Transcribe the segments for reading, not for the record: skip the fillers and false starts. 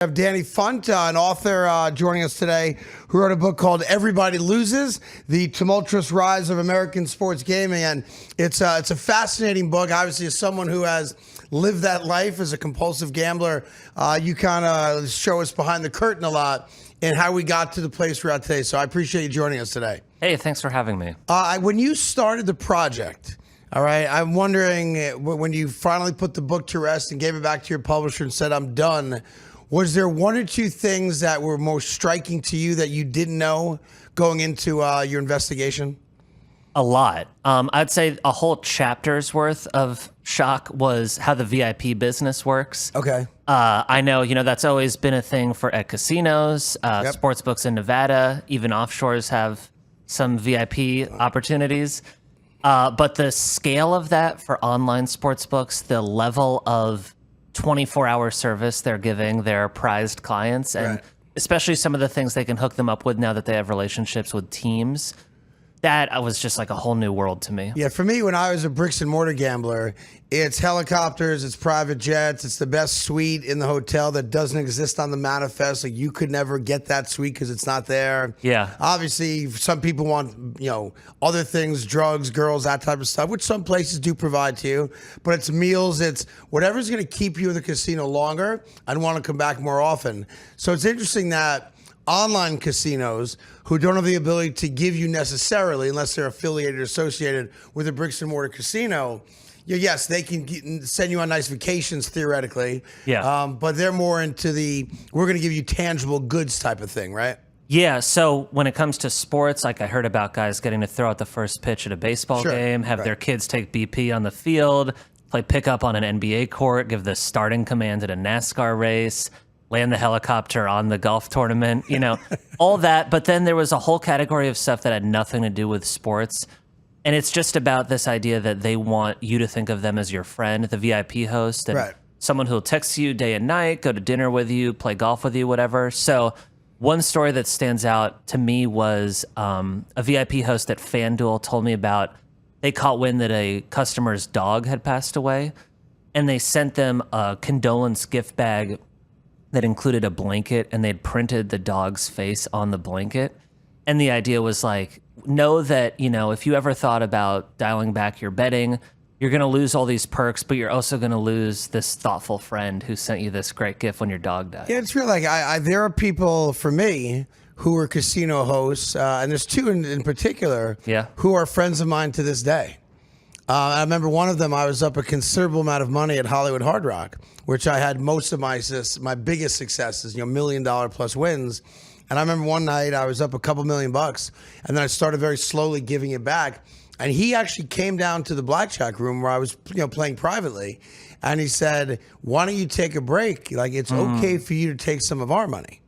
We have Danny Funt, an author joining us today, who wrote a book called Everybody Loses, The Tumultuous Rise of American Sports Gaming. And it's a fascinating book. Obviously, as someone who has lived that life as a compulsive gambler, you kind of show us behind the curtain a lot and how we got to the place we're at today. So I appreciate you joining us today. Hey, thanks for having me. When you started the project, all right, I'm wondering when you finally put the book to rest and gave it back to your publisher and said, I'm done, was there one or two things that were most striking to you that you didn't know going into your investigation? A lot. I'd say a whole chapter's worth of shock was how the VIP business works. Okay. I know, that's always been a thing at casinos, sportsbooks in Nevada, even offshores have some VIP opportunities. But the scale of that for online sportsbooks, the level of 24-hour service they're giving their prized clients, and especially some of the things they can hook them up with now that they have relationships with teams, that was just like a whole new world to me. Yeah, for me, when I was a bricks and mortar gambler, it's helicopters, it's private jets, it's the best suite in the hotel that doesn't exist on the manifest. Like, you could never get that suite because it's not there. Yeah. Obviously, some people want, other things, drugs, girls, that type of stuff, which some places do provide to you. But it's meals, it's whatever's going to keep you in the casino longer and want to come back more often. So it's interesting that online casinos who don't have the ability to give you necessarily, unless they're affiliated or associated with a bricks and mortar casino, yes, they can send you on nice vacations theoretically. Yeah. But they're more into we're going to give you tangible goods type of thing, right? Yeah. So when it comes to sports, like I heard about guys getting to throw out the first pitch at a baseball game, have their kids take BP on the field, play pickup on an NBA court, give the starting command at a NASCAR race, land the helicopter on the golf tournament, all that. But then there was a whole category of stuff that had nothing to do with sports. And it's just about this idea that they want you to think of them as your friend, the VIP host, and someone who'll text you day and night, go to dinner with you, play golf with you, whatever. So one story that stands out to me was a VIP host at FanDuel told me about. They caught wind that a customer's dog had passed away, and they sent them a condolence gift bag that included a blanket, and they'd printed the dog's face on the blanket. And the idea was like, know that, if you ever thought about dialing back your betting, you're going to lose all these perks, but you're also going to lose this thoughtful friend who sent you this great gift when your dog died. Yeah, it's real. Like, there are people, for me, who are casino hosts, and there's two in particular, who are friends of mine to this day. I remember one of them, I was up a considerable amount of money at Hollywood Hard Rock, which I had most of my biggest successes, $1 million plus wins. And I remember one night I was up a couple $1 million, and then I started very slowly giving it back. And he actually came down to the blackjack room where I was playing privately. And he said, why don't you take a break? Like, it's okay for you to take some of our money.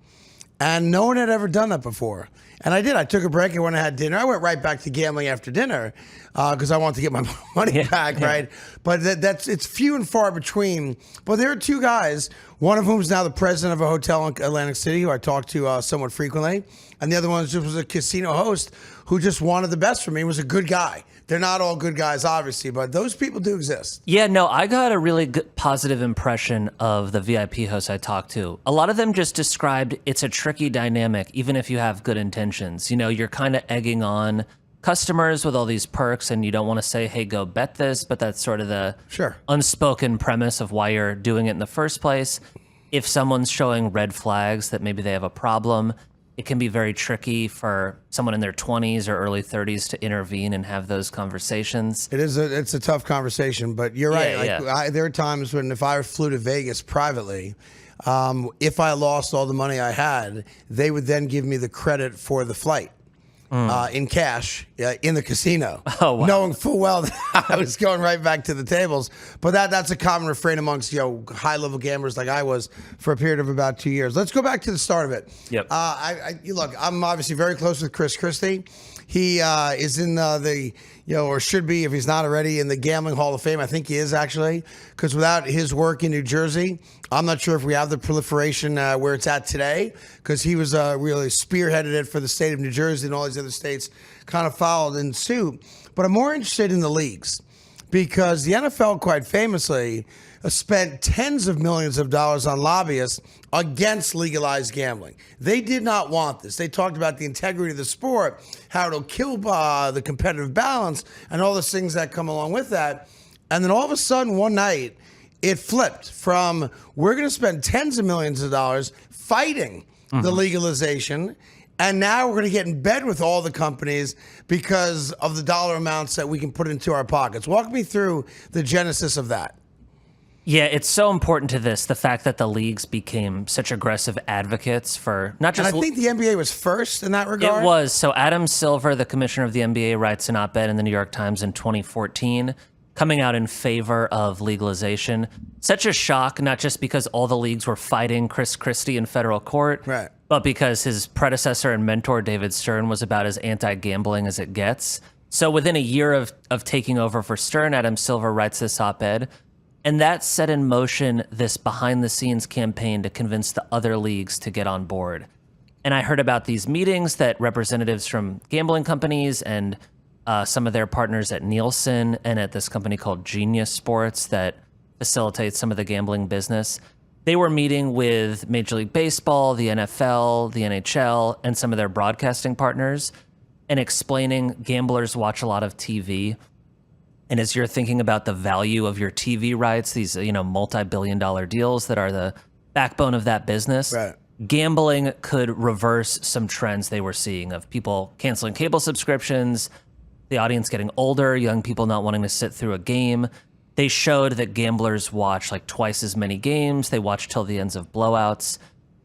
And no one had ever done that before. And I did. I took a break and went and had dinner. I went right back to gambling after dinner because I wanted to get my money back, right? But it's few and far between. But there are two guys, one of whom is now the president of a hotel in Atlantic City, who I talk to somewhat frequently. And the other one just was a casino host who just wanted the best for me, was a good guy. They're not all good guys, obviously, but those people do exist. Yeah, no, I got a really good, positive impression of the VIP hosts I talked to. A lot of them just described it's a tricky dynamic, even if you have good intentions. You're kind of egging on customers with all these perks, and you don't want to say, hey, go bet this, but that's sort of the unspoken premise of why you're doing it in the first place. If someone's showing red flags that maybe they have a problem, it can be very tricky for someone in their 20s or early 30s to intervene and have those conversations. It's a tough conversation, but you're right. There are times when if I flew to Vegas privately, if I lost all the money I had, they would then give me the credit for the flight. In cash in the casino, knowing full well that I was going right back to the tables. But that's a common refrain amongst high-level gamblers like I was for a period of about 2 years. Let's go back to the start of it. Yep. Look, I'm obviously very close with Chris Christie. He is in or should be, if he's not already, in the Gambling Hall of Fame. I think he is, actually, because without his work in New Jersey, I'm not sure if we have the proliferation where it's at today, because he was really spearheaded it for the state of New Jersey, and all these other states kind of followed in suit. But I'm more interested in the leagues, because the NFL, quite famously, spent tens of millions of dollars on lobbyists against legalized gambling. They did not want this. They talked about the integrity of the sport, how it'll kill the competitive balance, and all those things that come along with that. And then all of a sudden, one night, it flipped from we're going to spend tens of millions of dollars fighting the legalization, and now we're going to get in bed with all the companies because of the dollar amounts that we can put into our pockets. Walk me through the genesis of that. Yeah, it's so important to this, the fact that the leagues became such aggressive advocates for not just... And I think the NBA was first in that regard. It was. So Adam Silver, the commissioner of the NBA, writes an op-ed in the New York Times in 2014 coming out in favor of legalization. Such a shock, not just because all the leagues were fighting Chris Christie in federal court, right, but because his predecessor and mentor, David Stern, was about as anti-gambling as it gets. So within a year of taking over for Stern, Adam Silver writes this op-ed, and that set in motion this behind-the-scenes campaign to convince the other leagues to get on board. And I heard about these meetings that representatives from gambling companies and some of their partners at Nielsen and at this company called Genius Sports that facilitates some of the gambling business. They were meeting with Major League Baseball, the NFL, the NHL, and some of their broadcasting partners and explaining gamblers watch a lot of TV. And as you're thinking about the value of your TV rights, these, multi-billion-dollar deals that are the backbone of that business, right, gambling could reverse some trends they were seeing of people canceling cable subscriptions, the audience getting older, young people not wanting to sit through a game. They showed that gamblers watch like twice as many games. They watch till the ends of blowouts.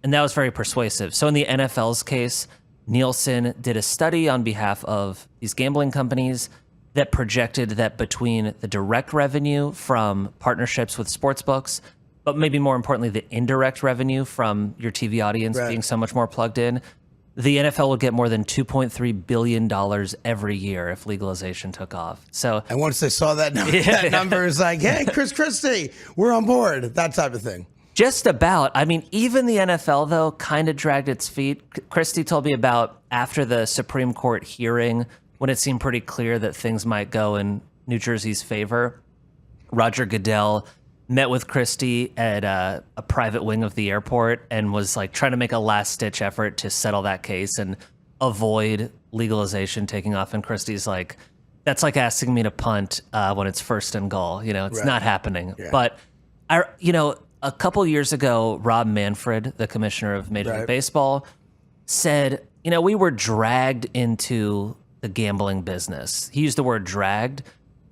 And that was very persuasive. So in the NFL's case, Nielsen did a study on behalf of these gambling companies that projected that between the direct revenue from partnerships with sportsbooks, but maybe more importantly, the indirect revenue from your TV audience being so much more plugged in, the NFL would get more than $2.3 billion every year if legalization took off. So, and once they saw that number, that number is like, hey, Chris Christie, we're on board, that type of thing. Just about. I mean, even the NFL, though, kind of dragged its feet. Christie told me about after the Supreme Court hearing, when it seemed pretty clear that things might go in New Jersey's favor, Roger Goodell met with Christie at a private wing of the airport and was like trying to make a last-ditch effort to settle that case and avoid legalization taking off. And Christie's like, that's like asking me to punt when it's first and goal. It's not happening. Yeah. But, a couple years ago, Rob Manfred, the commissioner of Major League Baseball, said, we were dragged into the gambling business. He used the word dragged.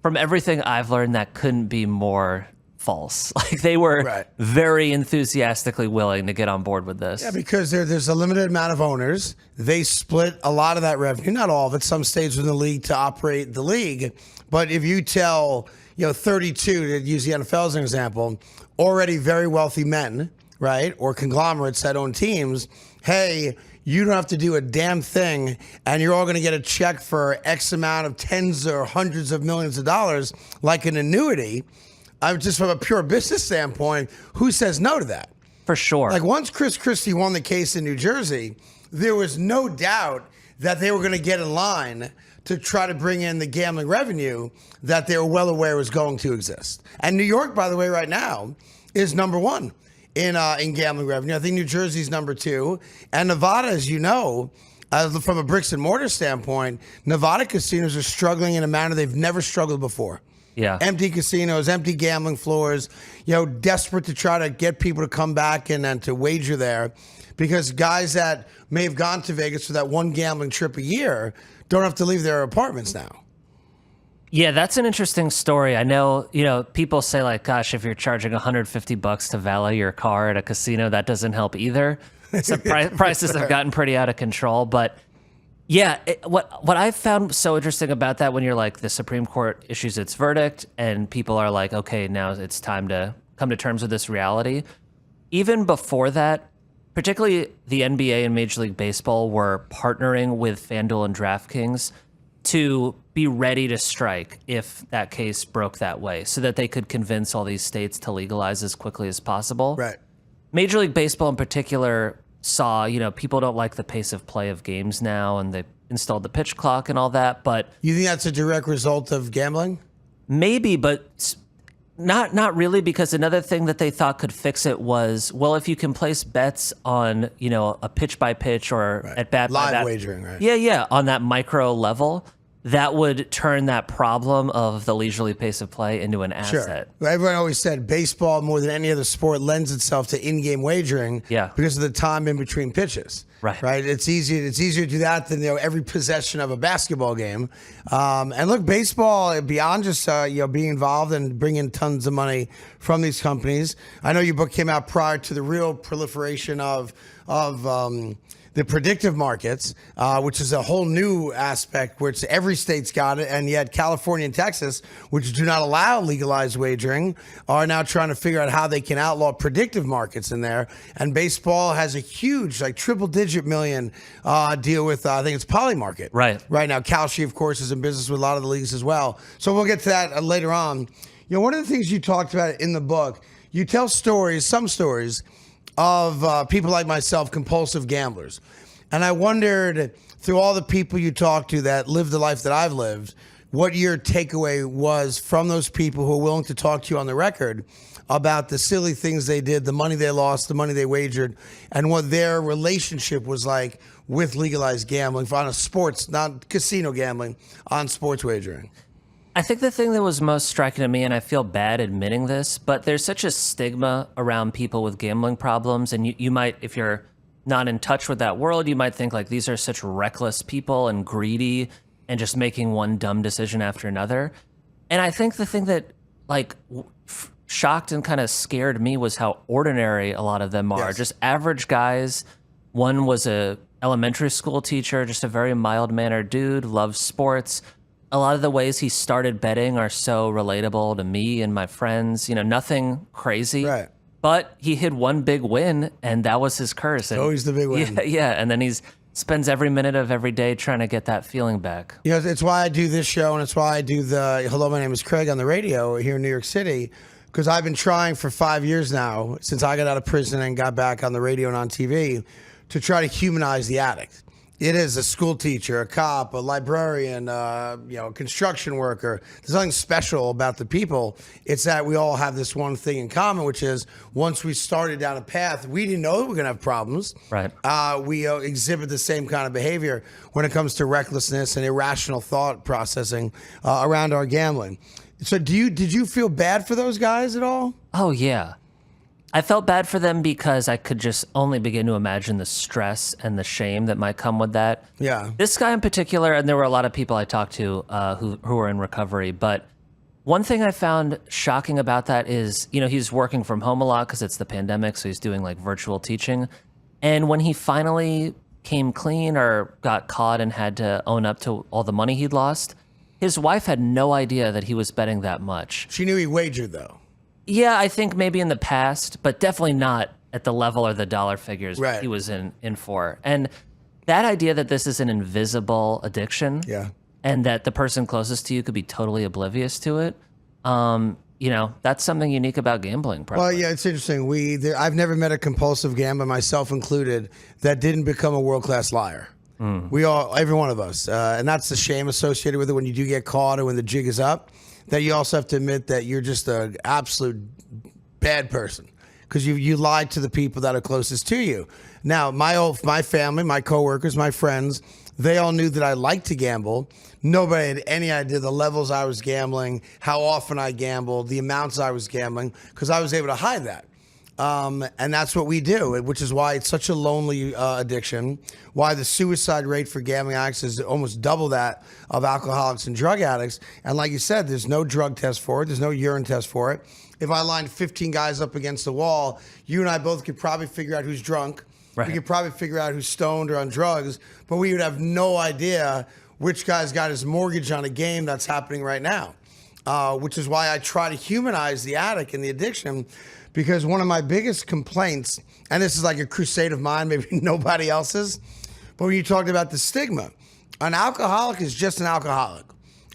From everything I've learned, that couldn't be more false. Like they were very enthusiastically willing to get on board with this. Yeah, because there's a limited amount of owners. They split a lot of that revenue, not all of it. Some states within the league to operate the league. But if you tell, 32, to use the NFL as an example, already very wealthy men, right, or conglomerates that own teams, hey, you don't have to do a damn thing, and you're all going to get a check for X amount of tens or hundreds of millions of dollars, like an annuity. Just from a pure business standpoint, who says no to that? For sure. Like once Chris Christie won the case in New Jersey, there was no doubt that they were going to get in line to try to bring in the gambling revenue that they were well aware was going to exist. And New York, by the way, right now is number one in gambling revenue. I think New Jersey's number two. And Nevada, as you know, from a bricks and mortar standpoint, Nevada casinos are struggling in a manner they've never struggled before. Yeah. Empty casinos, empty gambling floors, desperate to try to get people to come back and to wager there because guys that may have gone to Vegas for that one gambling trip a year don't have to leave their apartments now. Yeah, that's an interesting story. I know, people say like, gosh, if you're charging $150 to valet your car at a casino, that doesn't help either. So prices have gotten pretty out of control, but yeah, what I found so interesting about that when you're like the Supreme Court issues its verdict and people are like, okay, now it's time to come to terms with this reality. Even before that, particularly the NBA and Major League Baseball were partnering with FanDuel and DraftKings to be ready to strike if that case broke that way so that they could convince all these states to legalize as quickly as possible. Right. Major League Baseball in particular saw, people don't like the pace of play of games now, and they installed the pitch clock and all that, but... You think that's a direct result of gambling? Maybe, but Not really, because another thing that they thought could fix it was, well, if you can place bets on, a pitch by pitch or at bat by bat. Live wagering, right? Yeah, on that micro level, that would turn that problem of the leisurely pace of play into an asset. Sure. Everyone always said baseball, more than any other sport, lends itself to in-game wagering because of the time in between pitches. Right. It's easier to do that than every possession of a basketball game. And look, baseball, beyond just being involved and bringing tons of money from these companies. I know your book came out prior to the real proliferation of the predictive markets, which is a whole new aspect, which every state's got it, and yet California and Texas, which do not allow legalized wagering, are now trying to figure out how they can outlaw predictive markets in there. And baseball has a huge, triple-digit million deal with, I think it's Polymarket. Right now. Kalshi, of course, is in business with a lot of the leagues as well. So we'll get to that later on. One of the things you talked about in the book, you tell some stories, of people like myself, compulsive gamblers. And I wondered, through all the people you talked to that lived the life that I've lived, what your takeaway was from those people who are willing to talk to you on the record about the silly things they did, the money they lost, the money they wagered, and what their relationship was like with legalized gambling on a sports, not casino gambling, on sports wagering. I think the thing that was most striking to me, and I feel bad admitting this, but there's such a stigma around people with gambling problems. And you might, if you're not in touch with that world, you might think these are such reckless people and greedy and just making one dumb decision after another. And I think the thing that shocked and kind of scared me was how ordinary a lot of them are. Yes. Just average guys. One was a elementary school teacher, just a very mild-mannered dude, loves sports. A lot of the ways he started betting are so relatable to me and my friends. Nothing crazy. Right. But he hit one big win, and that was his curse. And always the big win. Yeah. And then he spends every minute of every day trying to get that feeling back. It's why I do this show, and it's why I do the Hello, My Name is Craig on the radio here in New York City, because I've been trying for 5 years now, since I got out of prison and got back on the radio and on TV, to try to humanize the addict. It is a school teacher, a cop, a librarian, a construction worker. There's nothing special about the people. It's that we all have this one thing in common, which is once we started down a path, we didn't know we were going to have problems. Right. We exhibit the same kind of behavior when it comes to recklessness and irrational thought processing around our gambling. So did you feel bad for those guys at all? Oh, yeah. I felt bad for them because I could just only begin to imagine the stress and the shame that might come with that. Yeah. This guy in particular, and there were a lot of people I talked to who were in recovery, but one thing I found shocking about that is, he's working from home a lot because it's the pandemic, so he's doing virtual teaching. And when he finally came clean or got caught and had to own up to all the money he'd lost, his wife had no idea that he was betting that much. She knew he wagered, though. Yeah, I think maybe in the past, but definitely not at the level or the dollar figures he was in for. And that idea that this is an invisible addiction, and that the person closest to you could be totally oblivious to it, that's something unique about gambling. Probably. Well, yeah, it's interesting. I've never met a compulsive gambler, myself included, that didn't become a world-class liar. We all, every one of us, and that's the shame associated with it when you do get caught or when the jig is up. That you also have to admit that you're just an absolute bad person because you lied to the people that are closest to you. Now, my family, my coworkers, my friends, they all knew that I liked to gamble. Nobody had any idea the levels I was gambling, how often I gambled, the amounts I was gambling, because I was able to hide that. And that's what we do, which is why it's such a lonely addiction, why the suicide rate for gambling addicts is almost double that of alcoholics and drug addicts. And like you said, there's no drug test for it. There's no urine test for it. If I lined 15 guys up against the wall, you and I both could probably figure out who's drunk. Right. We could probably figure out who's stoned or on drugs, but we would have no idea which guy's got his mortgage on a game that's happening right now, which is why I try to humanize the addict and the addiction. Because one of my biggest complaints, and this is like a crusade of mine, maybe nobody else's, but when you talked about the stigma, an alcoholic is just an alcoholic.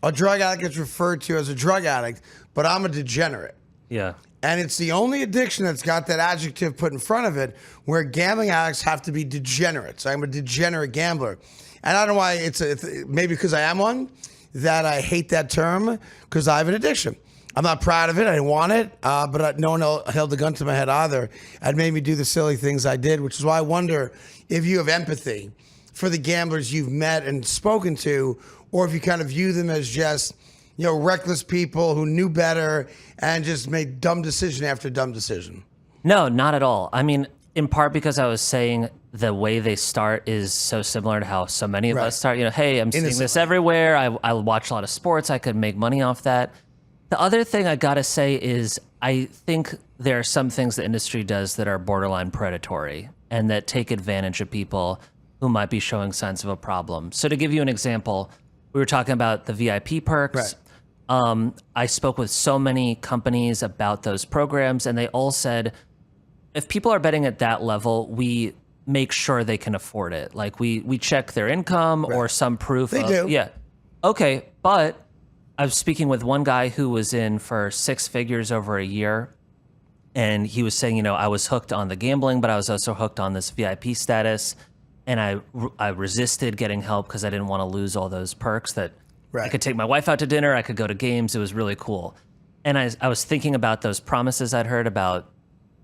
A drug addict is referred to as a drug addict, but I'm a degenerate. Yeah. And it's the only addiction that's got that adjective put in front of it, where gambling addicts have to be degenerates. I'm a degenerate gambler. And I don't know why, it's maybe because I am one, that I hate that term, because I have an addiction. I'm not proud of it. I didn't want it, but no one held a gun to my head either. It made me do the silly things I did, which is why I wonder if you have empathy for the gamblers you've met and spoken to, or if you kind of view them as just, reckless people who knew better and just made dumb decision after dumb decision. No, not at all. I mean, in part because I was saying the way they start is so similar to how so many of us start. Hey, I'm seeing this everywhere. I watch a lot of sports. I could make money off that. The other thing I gotta say is I think there are some things the industry does that are borderline predatory and that take advantage of people who might be showing signs of a problem. So to give you an example, we were talking about the VIP perks. Right. I spoke with so many companies about those programs, and they all said, if people are betting at that level, we make sure they can afford it. Like we check their income or some proof. They do. Yeah. Okay, but I was speaking with one guy who was in for 6 figures over a year, and he was saying, I was hooked on the gambling, but I was also hooked on this VIP status, and I resisted getting help because I didn't want to lose all those perks that I could take my wife out to dinner, I could go to games. It was really cool. And I was thinking about those promises I'd heard about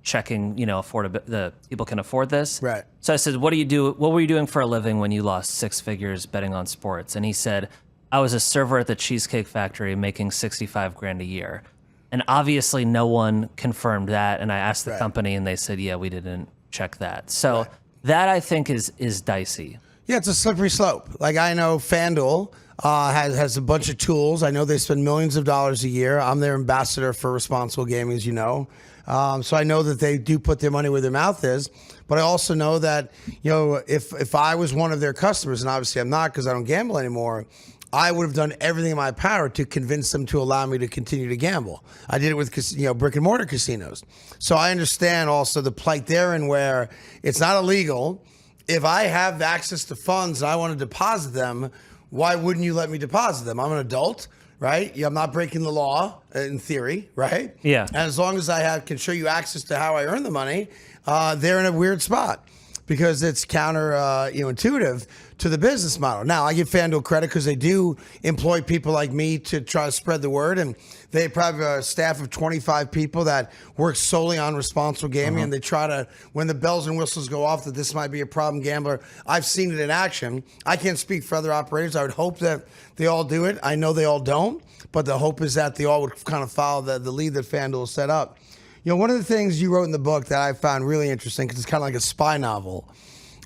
checking, the people can afford this. Right. So I said, what were you doing for a living when you lost 6 figures betting on sports? And he said, I was a server at the Cheesecake Factory making $65,000 a year. And obviously no one confirmed that. And I asked the company and they said, yeah, we didn't check that. So that I think is dicey. Yeah, it's a slippery slope. Like I know FanDuel has a bunch of tools. I know they spend millions of dollars a year. I'm their ambassador for responsible gaming, as you know. So I know that they do put their money where their mouth is. But I also know that, if I was one of their customers, and obviously I'm not because I don't gamble anymore, I would have done everything in my power to convince them to allow me to continue to gamble. I did it with brick and mortar casinos. So I understand also the plight therein where it's not illegal. If I have access to funds and I want to deposit them, why wouldn't you let me deposit them? I'm an adult, right? I'm not breaking the law in theory, right? Yeah. And as long as I can show you access to how I earn the money, they're in a weird spot because it's counter intuitive to the business model. Now, I give FanDuel credit because they do employ people like me to try to spread the word, and they probably have a staff of 25 people that work solely on responsible gaming, and they try to, when the bells and whistles go off that this might be a problem gambler, I've seen it in action. I can't speak for other operators. I would hope that they all do it. I know they all don't, but the hope is that they all would kind of follow the lead that FanDuel set up. One of the things you wrote in the book that I found really interesting, because it's kind of like a spy novel,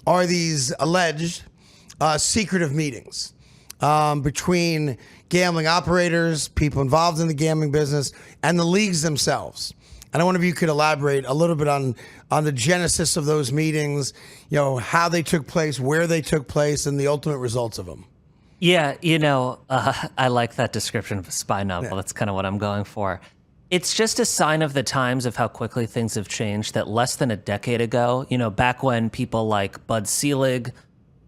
are these alleged secretive meetings between gambling operators, people involved in the gambling business, and the leagues themselves. And I wonder if you could elaborate a little bit on the genesis of those meetings, how they took place, where they took place, and the ultimate results of them. Yeah, I like that description of a spy novel. Yeah. That's kind of what I'm going for. It's just a sign of the times of how quickly things have changed, that less than a decade ago, back when people like Bud Selig,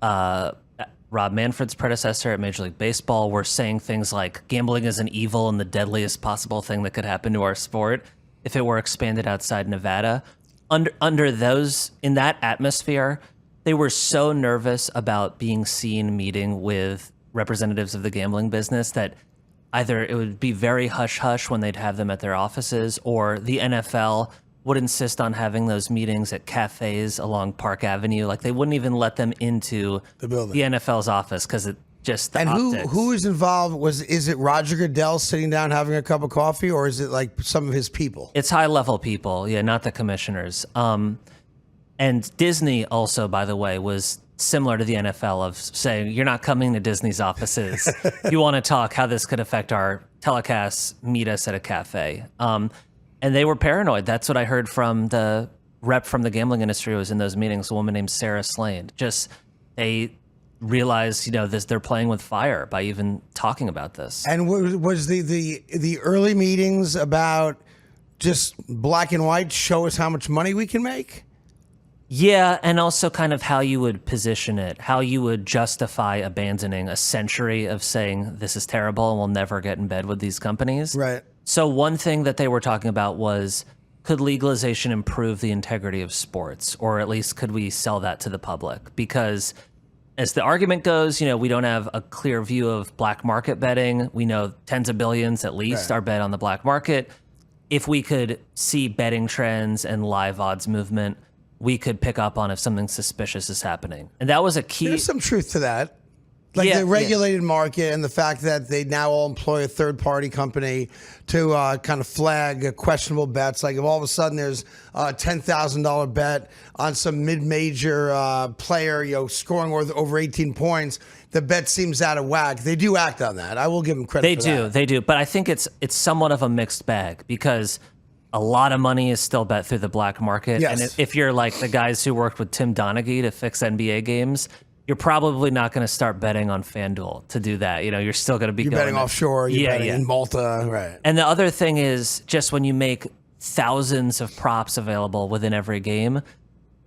Rob Manfred's predecessor at Major League Baseball, were saying things like gambling is an evil and the deadliest possible thing that could happen to our sport if it were expanded outside Nevada. Under those, in that atmosphere, they were so nervous about being seen meeting with representatives of the gambling business that either it would be very hush-hush when they'd have them at their offices, or the NFL would insist on having those meetings at cafes along Park Avenue. Like, they wouldn't even let them into the building, the NFL's office, because it just, the and optics. who is involved? Is it Roger Goodell sitting down having a cup of coffee, or is it like some of his people? It's high-level people, yeah, not the commissioners. And Disney also, by the way, was similar to the NFL of saying, you're not coming to Disney's offices. You want to talk how this could affect our telecasts, meet us at a cafe. And they were paranoid. That's what I heard from the rep from the gambling industry who was in those meetings, a woman named Sarah Slane. Just, they realized, they're playing with fire by even talking about this. And was the early meetings about just black and white, show us how much money we can make? Yeah, and also kind of how you would position it, how you would justify abandoning a century of saying this is terrible and we'll never get in bed with these companies. Right. So one thing that they were talking about was, could legalization improve the integrity of sports? Or at least could we sell that to the public? Because as the argument goes, we don't have a clear view of black market betting. We know tens of billions at least are bet on the black market. If we could see betting trends and live odds movement, we could pick up on if something suspicious is happening. And that was a key. There's some truth to that. Like the regulated market and the fact that they now all employ a third-party company to kind of flag questionable bets. Like if all of a sudden there's a $10,000 bet on some mid-major player, scoring over 18 points, the bet seems out of whack. They do act on that. I will give them credit for that. They do. But I think it's somewhat of a mixed bag because a lot of money is still bet through the black market. Yes. And if you're like the guys who worked with Tim Donaghy to fix NBA games, you're probably not going to start betting on FanDuel to do that. You're still going to be betting offshore. You're betting in Malta, right? And the other thing is just when you make thousands of props available within every game,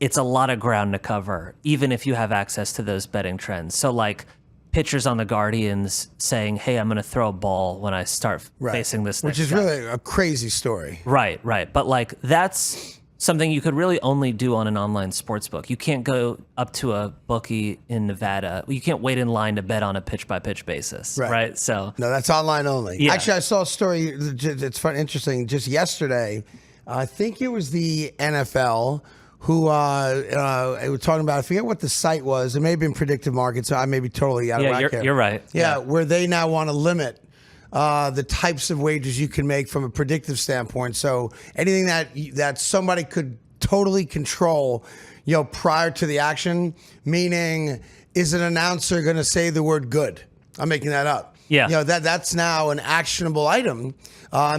it's a lot of ground to cover, even if you have access to those betting trends. So like pitchers on the Guardians saying, hey, I'm going to throw a ball when I start facing this next Which is shot. really a crazy story. Right. But like that's something you could really only do on an online sports book. You can't go up to a bookie in Nevada. You can't wait in line to bet on a pitch-by-pitch basis, right? So no, that's online only. Yeah. Actually, I saw a story. It's fun, interesting. Just yesterday, I think it was the NFL who were talking about. I forget what the site was. It may have been Predictive Markets. So I may be totally out of whack here. You're right. Yeah, where they now want to limit the types of wagers you can make from a predictive standpoint. So anything that somebody could totally control, prior to the action, meaning is an announcer going to say the word good? I'm making that up. Yeah. That's now an actionable item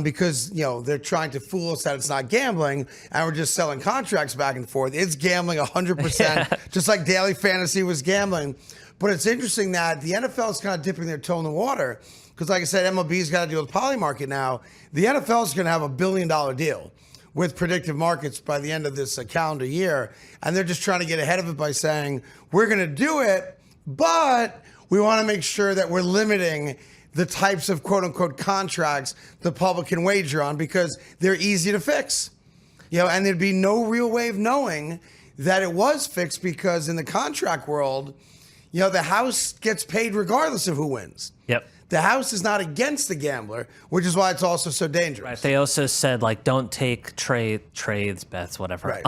because, they're trying to fool us that it's not gambling and we're just selling contracts back and forth. It's gambling 100%, just like daily fantasy was gambling. But it's interesting that the NFL is kind of dipping their toe in the water. Because like I said, MLB's got to deal with poly market now. The NFL is going to have $1 billion deal with predictive markets by the end of this calendar year. And they're just trying to get ahead of it by saying, we're going to do it, but we want to make sure that we're limiting the types of quote unquote contracts the public can wager on because they're easy to fix. And there'd be no real way of knowing that it was fixed because in the contract world, the house gets paid regardless of who wins. Yep. The house is not against the gambler, which is why it's also so dangerous. Right. They also said don't take trades, bets, whatever, right.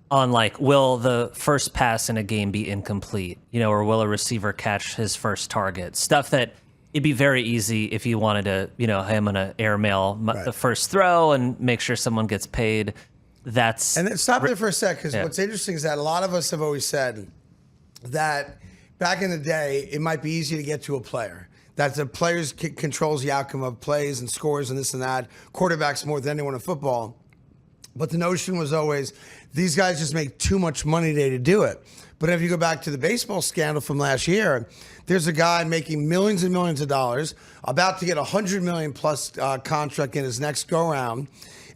on like, will the first pass in a game be incomplete, or will a receiver catch his first target? Stuff that it'd be very easy if you wanted to, hey, I'm going to airmail the first throw and make sure someone gets paid. And then stop there for a sec, because what's interesting is that a lot of us have always said that back in the day, it might be easy to get to a player. That the players controls the outcome of plays and scores and this and that. Quarterbacks more than anyone in football. But the notion was always, these guys just make too much money today to do it. But if you go back to the baseball scandal from last year, there's a guy making millions and millions of dollars, about to get $100 million plus contract in his next go round,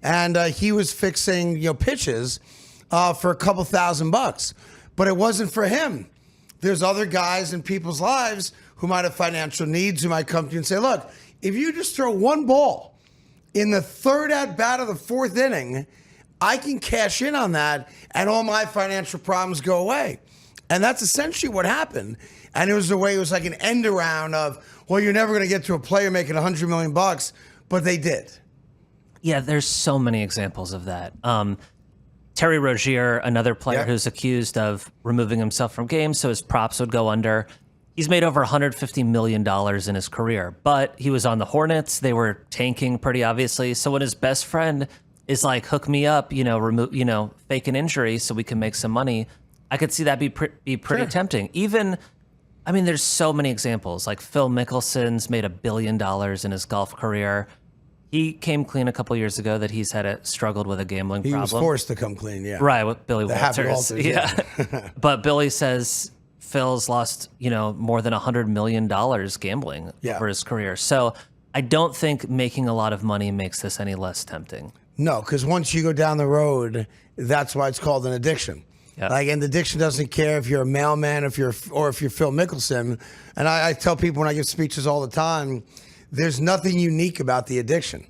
and he was fixing pitches for a couple $1,000. But it wasn't for him. There's other guys in people's lives who might have financial needs, who might come to you and say, look, if you just throw one ball in the third at bat of the fourth inning, I can cash in on that and all my financial problems go away. And that's essentially what happened. And it was like an end around of, well, you're never going to get to a player making $100 million, but they did. Yeah, there's so many examples of that. Terry Rozier, another player who's accused of removing himself from games so his props would go under. He's made over $150 million in his career, but he was on the Hornets. They were tanking pretty obviously. So when his best friend is like, hook me up, fake an injury so we can make some money, I could see that be pretty tempting. Even, there's so many examples. Like Phil Mickelson's made $1 billion in his golf career. He came clean a couple years ago that he's struggled with a gambling problem. He was forced to come clean, Right, with Billy Walters. Yeah. But Billy says Phil's lost, more than $100 million gambling over his career. So I don't think making a lot of money makes this any less tempting. No, because once you go down the road, that's why it's called an addiction. Yep. And the addiction doesn't care if you're a mailman, if you're Phil Mickelson. And I tell people when I give speeches all the time, there's nothing unique about the addiction.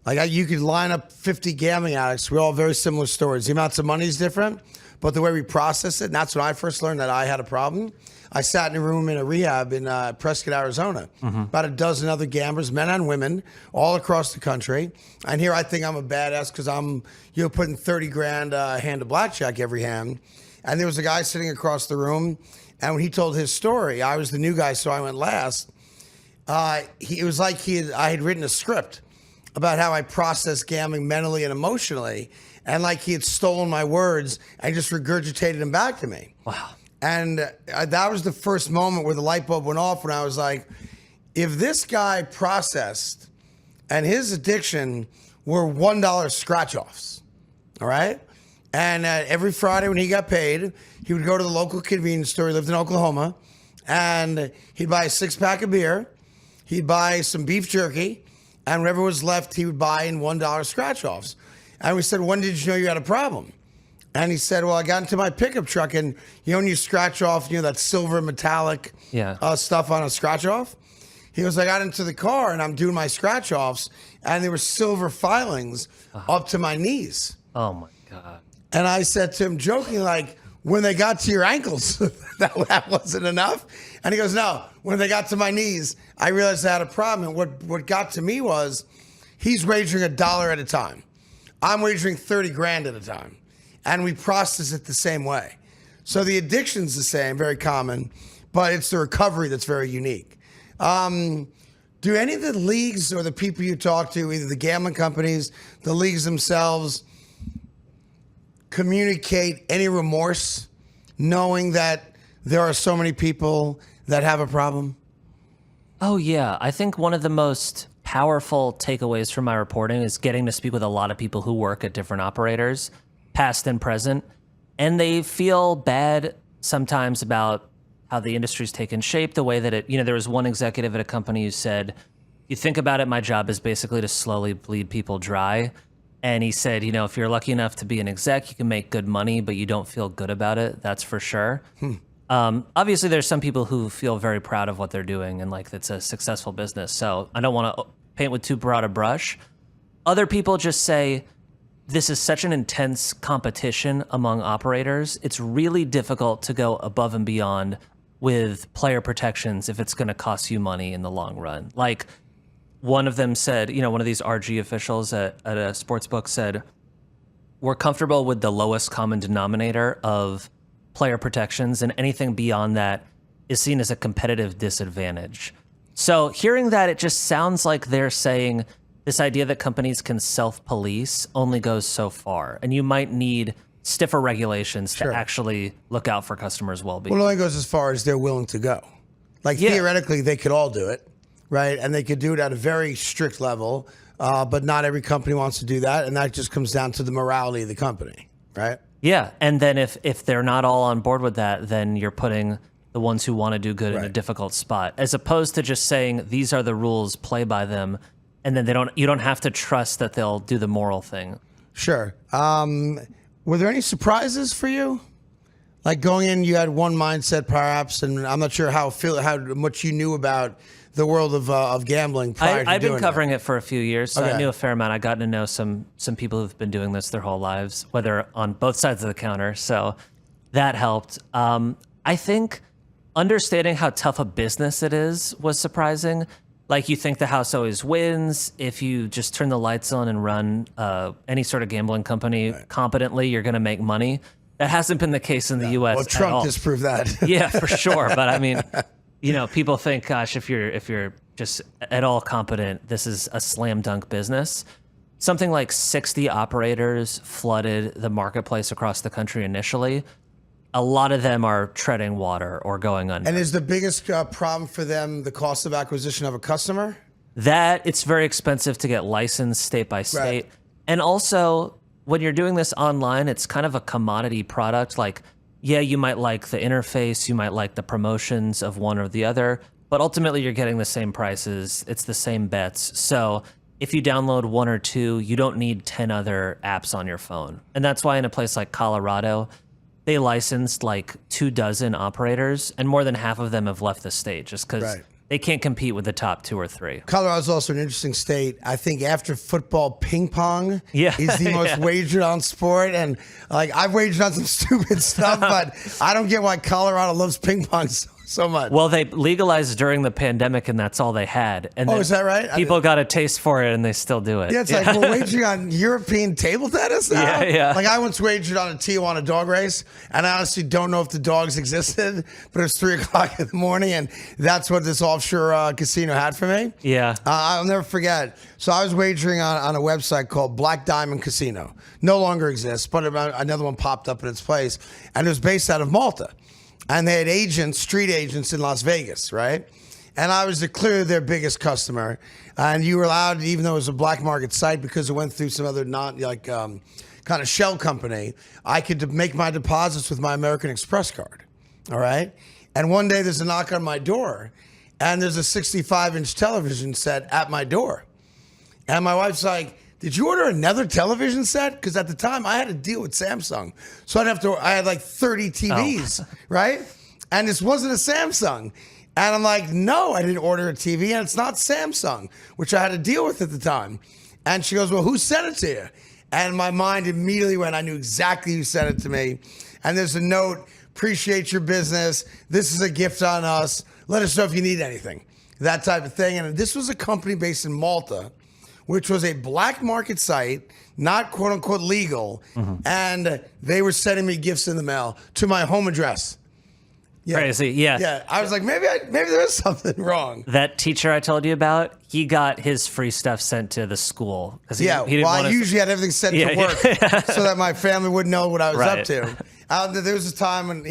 You could line up 50 gambling addicts. We all have very similar stories. The amounts of money is different, but the way we process it, and that's when I first learned that I had a problem. I sat in a room in a rehab in Prescott, Arizona, about a dozen other gamblers, men and women, all across the country. And here I think I'm a badass because I'm putting 30 grand a hand of blackjack every hand. And there was a guy sitting across the room, and when he told his story, I was the new guy, so I went last. It was like I had written a script about how I process gambling mentally and emotionally, and like he had stolen my words and just regurgitated them back to me. Wow. And that was the first moment where the light bulb went off when I was like, if this guy processed and his addiction were $1 scratch-offs, all right? And every Friday when he got paid, he would go to the local convenience store. He lived in Oklahoma. And he'd buy a 6-pack of beer. He'd buy some beef jerky. And whatever was left, he would buy in $1 scratch-offs. And we said, when did you know you had a problem? And he said, well, I got into my pickup truck, and when you scratch off, that silver metallic stuff on a scratch off. He goes, I got into the car and I'm doing my scratch offs, and there were silver filings up to my knees. Oh my God. And I said to him, joking, like, when they got to your ankles, that wasn't enough. And he goes, no, when they got to my knees, I realized I had a problem. And what got to me was he's wagering $1 at a time. I'm wagering 30 grand at a time. And we process it the same way. So the addiction's the same, very common, but it's the recovery that's very unique. Do any of the leagues or the people you talk to, either the gambling companies, the leagues themselves, communicate any remorse knowing that there are so many people that have a problem? Oh, yeah. I think one of the most powerful takeaways from my reporting is getting to speak with a lot of people who work at different operators, past and present, and they feel bad sometimes about how the industry's taken shape, the way that it, there was one executive at a company who said, you think about it, my job is basically to slowly bleed people dry. And he said, if you're lucky enough to be an exec, you can make good money, but you don't feel good about it. That's for sure. Obviously, there's some people who feel very proud of what they're doing and like it's a successful business. So I don't want to paint with too broad a brush. Other people just say, this is such an intense competition among operators. It's really difficult to go above and beyond with player protections if it's going to cost you money in the long run. Like one of them said, one of these RG officials at a sportsbook said, we're comfortable with the lowest common denominator of player protections, and anything beyond that is seen as a competitive disadvantage. So hearing that, it just sounds like they're saying this idea that companies can self-police only goes so far, and you might need stiffer regulations to actually look out for customers' well-being. Well, it only goes as far as they're willing to go. Like, theoretically, they could all do it, right? And they could do it at a very strict level, but not every company wants to do that, and that just comes down to the morality of the company, right? Yeah, and then if they're not all on board with that, then you're putting the ones who want to do good in a difficult spot, as opposed to just saying, these are the rules, play by them, and then you don't have to trust that they'll do the moral thing. Sure. Were there any surprises for you? Like going in, you had one mindset perhaps, and I'm not sure how much you knew about the world of gambling prior to I've been doing covering it for a few years, so Okay. I knew a fair amount. I got to know some people who've been doing this their whole lives, whether on both sides of the counter, so that helped. I think understanding how tough a business it is was surprising. Like, you think the house always wins. If you just turn the lights on and run any sort of gambling company competently, you're going to make money. That hasn't been the case in the U.S. Well, Trump disproved that. Yeah, for sure. But I mean, people think, gosh, if you're just at all competent, this is a slam dunk business. Something like 60 operators flooded the marketplace across the country initially. A lot of them are treading water or going under. And is the biggest problem for them the cost of acquisition of a customer? That it's very expensive to get licensed state by state. Right. And also, when you're doing this online, it's kind of a commodity product. Like, yeah, you might like the interface, you might like the promotions of one or the other, but ultimately you're getting the same prices. It's the same bets. So if you download one or two, you don't need 10 other apps on your phone. And that's why in a place like Colorado, they licensed like 24 operators, and more than half of them have left the state just because they can't compete with the top 2 or 3. Colorado's also an interesting state. I think after football, ping pong is the most wagered on sport. And like I've wagered on some stupid stuff, but I don't get why Colorado loves ping pong so much. Well, they legalized during the pandemic, and that's all they had. And is that right? People got a taste for it, and they still do it. Yeah, it's like we're wagering on European table tennis now. Yeah. Like I once wagered on a Tijuana dog race, and I honestly don't know if the dogs existed, but it was 3:00 in the morning, and that's what this offshore casino had for me. Yeah. I'll never forget. So I was wagering on a website called Black Diamond Casino. No longer exists, but another one popped up in its place, and it was based out of Malta. And they had agents, street agents in Las Vegas, right? And I was clearly their biggest customer. And you were allowed, even though it was a black market site, because it went through some other kind of shell company, I could make my deposits with my American Express card, all right? And one day there's a knock on my door, and there's a 65-inch television set at my door. And my wife's like, did you order another television set? Because at the time I had to deal with Samsung. So I had like 30 TVs, right? And this wasn't a Samsung. And I'm like, no, I didn't order a TV and it's not Samsung, which I had to deal with at the time. And she goes, well, who sent it to you? And my mind immediately went, I knew exactly who sent it to me. And there's a note, appreciate your business. This is a gift on us. Let us know if you need anything. That type of thing. And this was a company based in Malta, which was a black market site, not quote unquote legal. And they were sending me gifts in the mail to my home address. Yeah. Crazy, yeah. Yeah, I was like, maybe there is something wrong. That teacher I told you about, he got his free stuff sent to the school. He didn't I usually had everything sent to work so that my family wouldn't know what I was up to. There was a time when,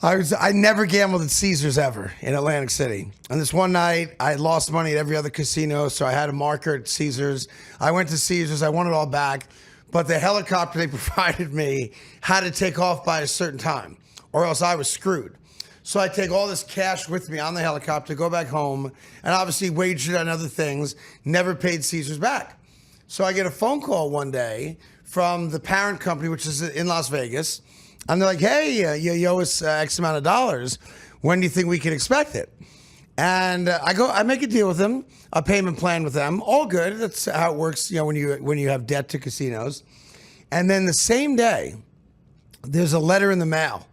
I never gambled at Caesars ever in Atlantic City. And this one night, I had lost money at every other casino, so I had a marker at Caesars. I went to Caesars. I won it all back. But the helicopter they provided me had to take off by a certain time, or else I was screwed. So I take all this cash with me on the helicopter, go back home, and obviously wagered on other things, never paid Caesars back. So I get a phone call one day from the parent company, which is in Las Vegas. And they're like, hey, you owe us X amount of dollars. When do you think we can expect it? And I make a deal with them, a payment plan with them. All good. That's how it works, when you have debt to casinos. And then the same day, there's a letter in the mail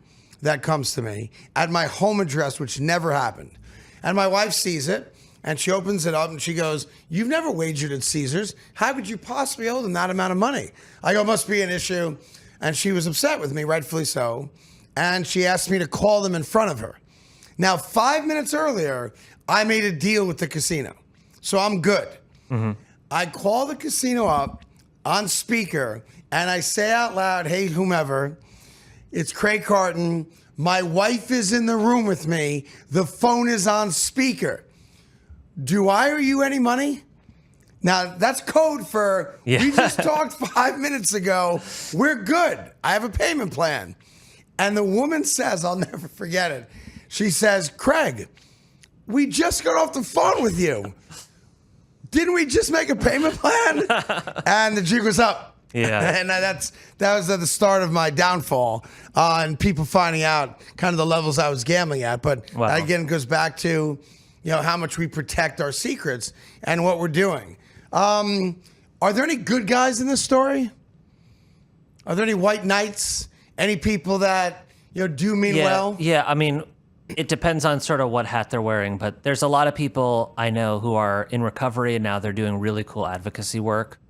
that comes to me at my home address, which never happened. And my wife sees it, and she opens it up, and she goes, you've never wagered at Caesars. How could you possibly owe them that amount of money? I go, must be an issue. And she was upset with me, rightfully so. And she asked me to call them in front of her. Now, 5 minutes earlier, I made a deal with the casino. So I'm good. I call the casino up on speaker, and I say out loud, hey, whomever, it's Craig Carton. My wife is in the room with me. The phone is on speaker. Do I owe you any money? Now, that's code for, we just talked 5 minutes ago. We're good. I have a payment plan. And the woman says, I'll never forget it. She says, Craig, we just got off the phone with you. Didn't we just make a payment plan? And the jig was up. Yeah. And that was at the start of my downfall and people finding out kind of the levels I was gambling at. But that again goes back to, how much we protect our secrets and what we're doing. Are there any good guys in this story? Are there any white knights? Any people that do mean well? Yeah, I mean, it depends on sort of what hat they're wearing, but there's a lot of people I know who are in recovery and now they're doing really cool advocacy work.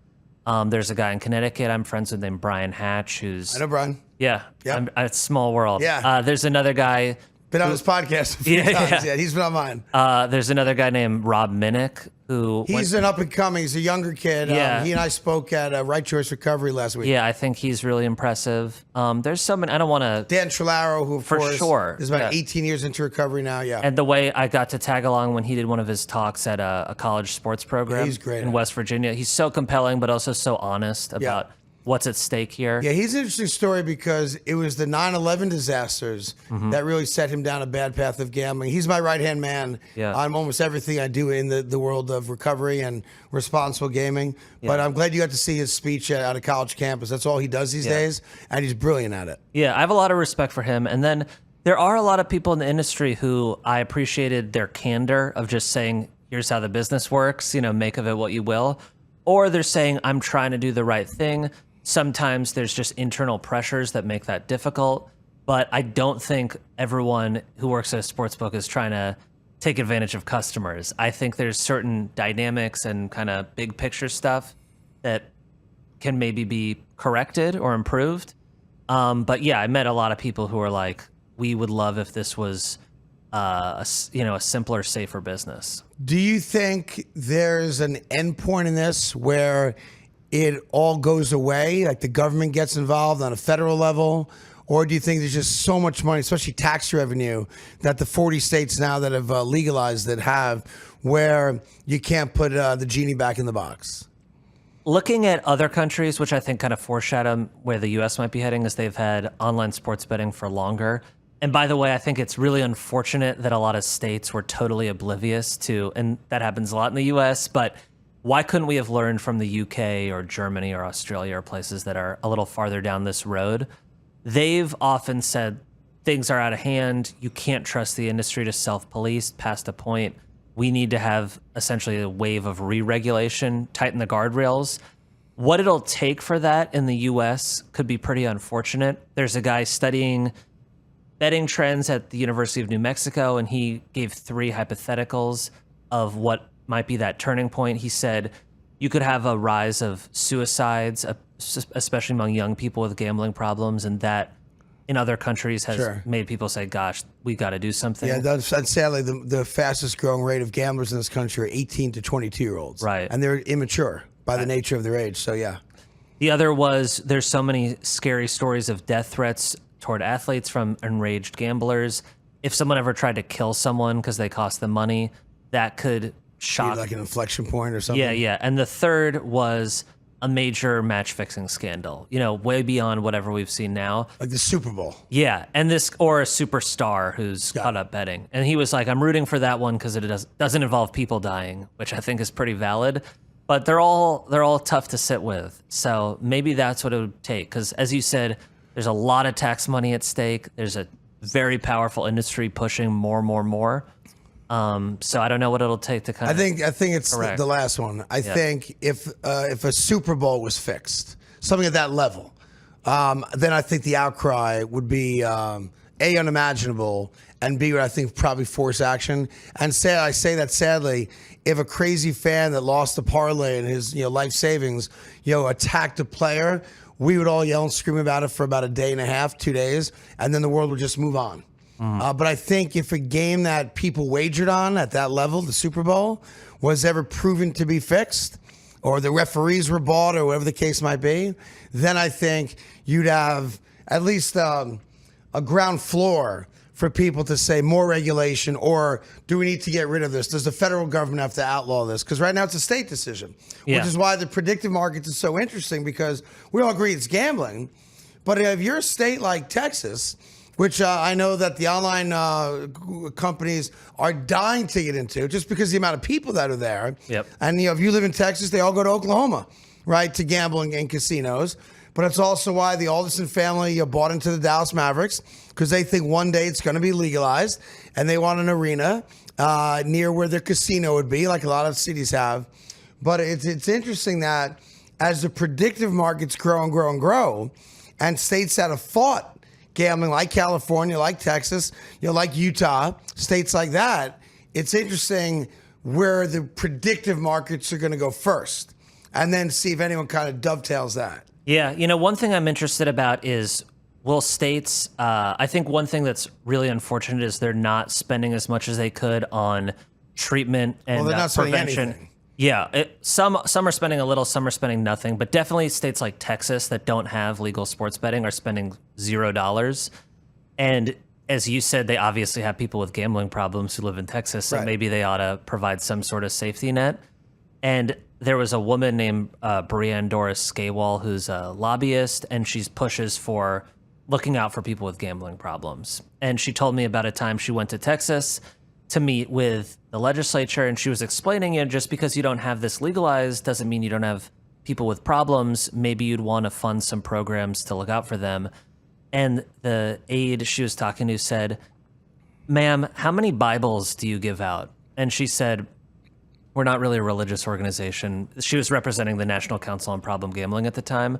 There's a guy in Connecticut I'm friends with named Brian Hatch, who's... I know Brian. Yeah, yep. It's a small world. Yeah. There's another guy... Been on his podcast a few times. Yeah, he's been on mine. There's another guy named Rob Minnick who... He's an up-and-coming. He's a younger kid. Yeah. He and I spoke at Right Choice Recovery last week. Yeah, I think he's really impressive. There's so many... I don't want to... Dan Trillaro, who, of course, is about 18 years into recovery now, And the way I got to tag along when he did one of his talks at a college sports program he's great in West Virginia. He's so compelling, but also so honest about... what's at stake here. Yeah, he's an interesting story because it was the 9/11 disasters that really set him down a bad path of gambling. He's my right-hand man on almost everything I do in the world of recovery and responsible gaming. But I'm glad you got to see his speech at a college campus. That's all he does these days, and he's brilliant at it. Yeah, I have a lot of respect for him. And then There are a lot of people in the industry who I appreciated their candor of just saying, here's how the business works, make of it what you will. Or they're saying, I'm trying to do the right thing. Sometimes there's just internal pressures that make that difficult. But I don't think everyone who works at a sportsbook is trying to take advantage of customers. I think there's certain dynamics and kind of big picture stuff that can maybe be corrected or improved. But yeah, I met a lot of people who are like, we would love if this was a simpler, safer business. Do you think there's an end point in this where it all goes away, like the government gets involved on a federal level? Or do you think there's just so much money, especially tax revenue, that the 40 states now that have legalized it have, where you can't put the genie back in the box? Looking at other countries, which I think kind of foreshadow where the U.S. might be heading, is they've had online sports betting for longer. And by the way, I think it's really unfortunate that a lot of states were totally oblivious to, and that happens a lot in the U.S., but why couldn't we have learned from the UK or Germany or Australia or places that are a little farther down this road? They've often said things are out of hand. You can't trust the industry to self-police past a point. We need to have essentially a wave of re-regulation, tighten the guardrails. What it'll take for that in the US could be pretty unfortunate. There's a guy studying betting trends at the University of New Mexico, and he gave 3 hypotheticals of what might be that turning point. He said you could have a rise of suicides, especially among young people with gambling problems, and that in other countries has made people say, gosh, we got to do something. Yeah, and sadly, the fastest growing rate of gamblers in this country are 18 to 22-year-olds. Right. And they're immature by the nature of their age, so yeah. The other was there's so many scary stories of death threats toward athletes from enraged gamblers. If someone ever tried to kill someone because they cost them money, that could shock. Like an inflection point or something? Yeah. And the third was a major match-fixing scandal, way beyond whatever we've seen now. Like the Super Bowl. Yeah, and or a superstar who's caught up betting. And he was like, I'm rooting for that one because it doesn't involve people dying, which I think is pretty valid. But they're all tough to sit with. So maybe that's what it would take. Because as you said, there's a lot of tax money at stake. There's a very powerful industry pushing more. So I don't know what it'll take to kind of. I think it's the last one. I think if a Super Bowl was fixed, something at that level, then I think the outcry would be A, unimaginable, and B, would I think probably force action. And I say that sadly, if a crazy fan that lost a parlay in his life savings, attacked a player, we would all yell and scream about it for about a day and a half, 2 days, and then the world would just move on. But I think if a game that people wagered on at that level, the Super Bowl, was ever proven to be fixed, or the referees were bought, or whatever the case might be, then I think you'd have at least a ground floor for people to say more regulation, or do we need to get rid of this? Does the federal government have to outlaw this? Because right now it's a state decision, which is why the predictive markets is so interesting, because we all agree it's gambling. But if you're a state like Texas, which I know that the online companies are dying to get into just because of the amount of people that are there. Yep. And if you live in Texas, they all go to Oklahoma, right, to gambling in casinos. But it's also why the Alderson family bought into the Dallas Mavericks, because they think one day it's going to be legalized, and they want an arena near where their casino would be, like a lot of cities have. But it's interesting that as the predictive markets grow and grow and grow, and states that have fought gambling, like California, like Texas, like Utah, states like that, it's interesting where the predictive markets are going to go first, and then see if anyone kind of dovetails that. Yeah, one thing I'm interested about is, will states, I think one thing that's really unfortunate is they're not spending as much as they could on treatment and they're not prevention. Anything. Yeah, some are spending a little, some are spending nothing, but definitely states like Texas that don't have legal sports betting are spending $0. And as you said, they obviously have people with gambling problems who live in Texas, so maybe they ought to provide some sort of safety net. And there was a woman named Brianne Doris Skawal who's a lobbyist, and she pushes for looking out for people with gambling problems. And she told me about a time she went to Texas to meet with the legislature, and she was explaining, just because you don't have this legalized doesn't mean you don't have people with problems. Maybe you'd want to fund some programs to look out for them. And the aide she was talking to said, "Ma'am, how many Bibles do you give out?" And she said, "We're not really a religious organization." She was representing the National Council on Problem Gambling at the time.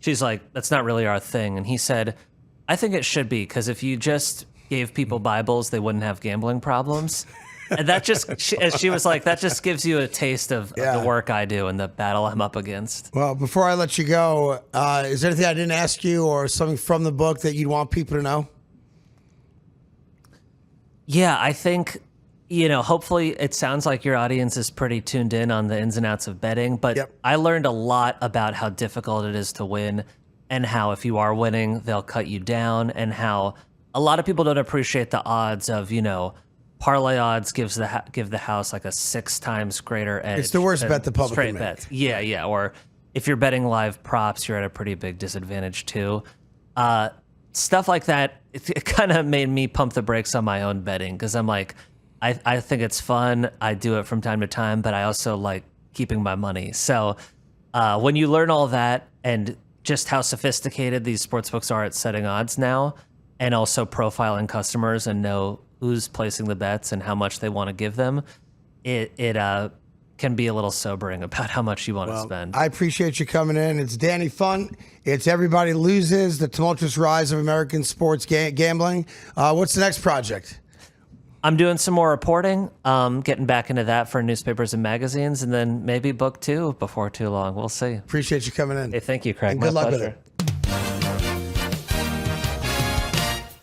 She's like, "That's not really our thing." And he said, "I think it should be, because if you just gave people Bibles, they wouldn't have gambling problems." And that just, she was like, that just gives you a taste of the work I do and the battle I'm up against. Well, before I let you go, is there anything I didn't ask you or something from the book that you'd want people to know? Yeah, I think, hopefully it sounds like your audience is pretty tuned in on the ins and outs of betting, but I learned a lot about how difficult it is to win, and how if you are winning, they'll cut you down, and how a lot of people don't appreciate the odds of, parlay odds give the house like a 6 times greater edge. It's the worst bet the public straight can make. bets. Yeah. Or if you're betting live props, you're at a pretty big disadvantage too. Stuff like that, it kind of made me pump the brakes on my own betting, because I'm like, I think it's fun. I do it from time to time, but I also like keeping my money. So when you learn all that, and just how sophisticated these sportsbooks are at setting odds now, and also profiling customers and know who's placing the bets and how much they want to give them, it can be a little sobering about how much you want to spend. I appreciate you coming in. It's Danny Funt. It's Everybody Loses, the tumultuous rise of American sports gambling. What's the next project? I'm doing some more reporting, getting back into that for newspapers and magazines, and then maybe book 2 before too long. We'll see. Appreciate you coming in. Hey, thank you, Craig. And My good luck pleasure. with it.